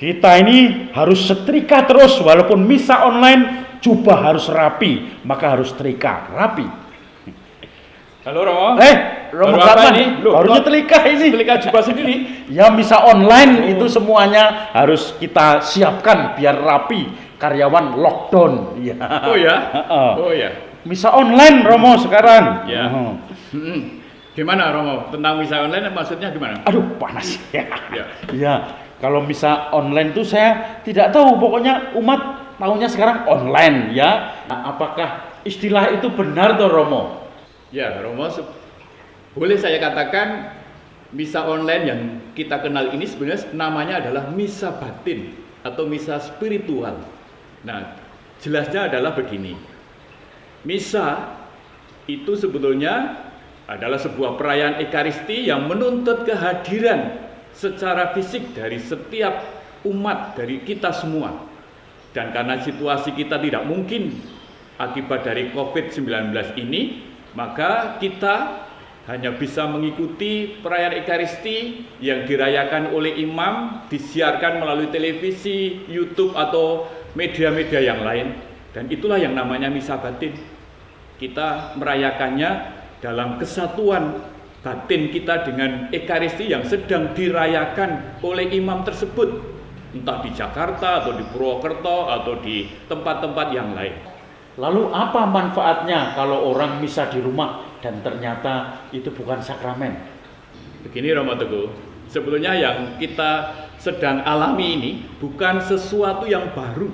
Kita ini harus setrika terus, walaupun misa online, jubah harus rapi, maka harus setrika rapi. Halo Romo. Romo Baru apa kapan? ini? Loh, Baru nyetrika ini. Setrika jubah sendiri. Ya misa online itu semuanya harus kita siapkan biar rapi. Karyawan lockdown. Ya. Oh ya? Oh ya. Misa online Romo sekarang. Ya. Gimana Romo? Tentang misa online maksudnya gimana? Aduh panas. Ya. Ya. Kalau misa online tuh saya tidak tahu. Pokoknya umat tahunya sekarang online ya. Nah, apakah istilah itu benar toh Romo? Ya Romo, boleh saya katakan misa online yang kita kenal ini sebenarnya namanya adalah misa batin atau misa spiritual. Nah, jelasnya adalah begini. Misa itu sebetulnya adalah sebuah perayaan Ekaristi yang menuntut kehadiran secara fisik dari setiap umat, dari kita semua. Dan karena situasi kita tidak mungkin akibat dari COVID-19 ini, maka kita hanya bisa mengikuti perayaan Ekaristi yang dirayakan oleh imam, disiarkan melalui televisi, YouTube atau media-media yang lain. Dan itulah yang namanya misa batin. Kita merayakannya dalam kesatuan batin kita dengan Ekaristi yang sedang dirayakan oleh imam tersebut, entah di Jakarta atau di Purwokerto atau di tempat-tempat yang lain. Lalu apa manfaatnya kalau orang misa di rumah dan ternyata itu bukan sakramen? Begini Romo Teguh, sebetulnya yang kita sedang alami ini bukan sesuatu yang baru.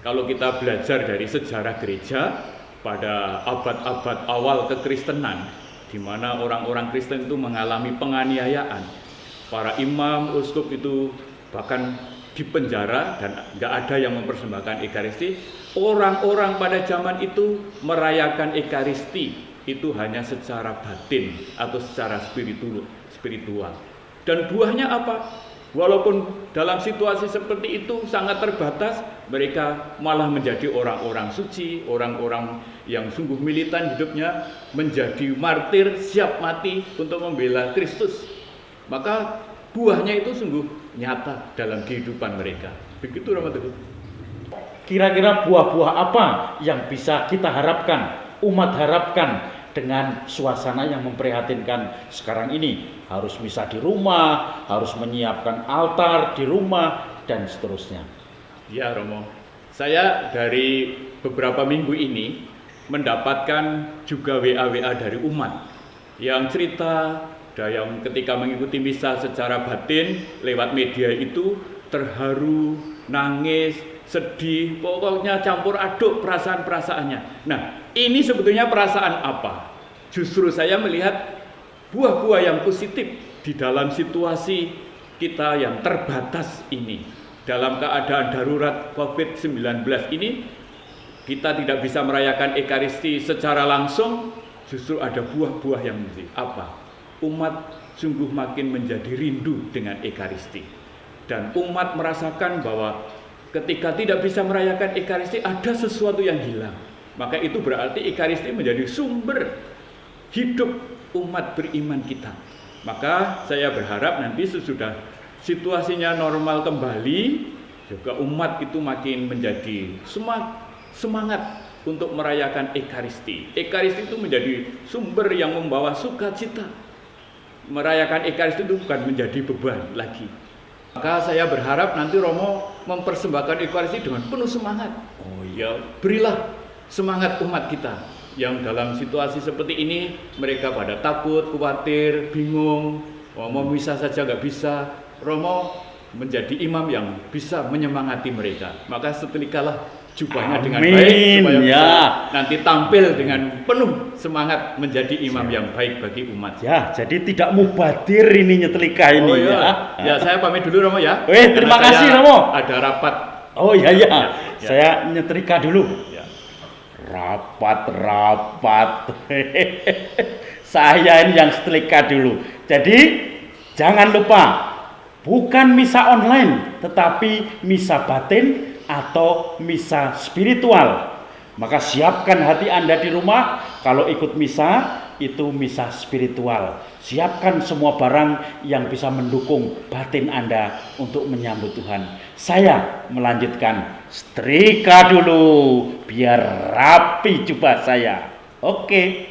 Kalau kita belajar dari sejarah gereja pada abad-abad awal kekristenan, di mana orang-orang Kristen itu mengalami penganiayaan, para imam, uskup itu bahkan dipenjara dan nggak ada yang mempersembahkan Ekaristi. Orang-orang pada zaman itu merayakan Ekaristi itu hanya secara batin atau secara spiritual. Dan buahnya apa? Walaupun dalam situasi seperti itu sangat terbatas, mereka malah menjadi orang-orang suci, orang-orang yang sungguh militan hidupnya, menjadi martir siap mati untuk membela Kristus. Maka buahnya itu sungguh nyata dalam kehidupan mereka. Begitu Romo Teguh. Kira-kira buah-buah apa yang bisa kita harapkan, umat harapkan dengan suasana yang memprihatinkan sekarang ini? Harus misa di rumah, harus menyiapkan altar di rumah, dan seterusnya. Ya Romo, saya dari beberapa minggu ini mendapatkan juga WA-WA dari umat yang cerita, yang ketika mengikuti misa secara batin lewat media itu terharu, nangis, sedih, pokoknya campur aduk perasaan-perasaannya. Nah, ini sebetulnya perasaan apa? Justru saya melihat buah-buah yang positif di dalam situasi kita yang terbatas ini. Dalam keadaan darurat COVID-19 ini, kita tidak bisa merayakan Ekaristi secara langsung, justru ada buah-buah yang apa? Umat sungguh makin menjadi rindu dengan Ekaristi. Dan umat merasakan bahwa ketika tidak bisa merayakan Ekaristi ada sesuatu yang hilang. Maka itu berarti Ekaristi menjadi sumber hidup umat beriman kita. Maka saya berharap nanti sesudah situasinya normal kembali, juga umat itu makin menjadi semangat untuk merayakan Ekaristi. Ekaristi itu menjadi sumber yang membawa sukacita. Merayakan Ekaristi itu bukan menjadi beban lagi. Maka saya berharap nanti Romo mempersembahkan Ekaristi dengan penuh semangat. Oh ya, berilah semangat umat kita yang dalam situasi seperti ini mereka pada takut, khawatir, bingung, mau misa saja nggak bisa. Romo menjadi imam yang bisa menyemangati mereka. Maka setelikalah jubahnya dengan baik supaya ya. nanti tampil dengan penuh semangat menjadi imam yang baik bagi umat. Ya, jadi tidak mubadir ini nyetelika ini. Oh iya. Ya, saya pamit dulu Romo ya. Terima kasih Romo. Ada rapat. Oh iya ya. Saya nyetrika dulu. Ya. Rapat. Saya ini yang setelika dulu. Jadi jangan lupa, bukan misa online, tetapi misa batin atau misa spiritual. Maka siapkan hati Anda di rumah. Kalau ikut misa, itu misa spiritual. Siapkan semua barang yang bisa mendukung batin Anda untuk menyambut Tuhan. Saya melanjutkan, setrika dulu biar rapi jubah saya. Oke.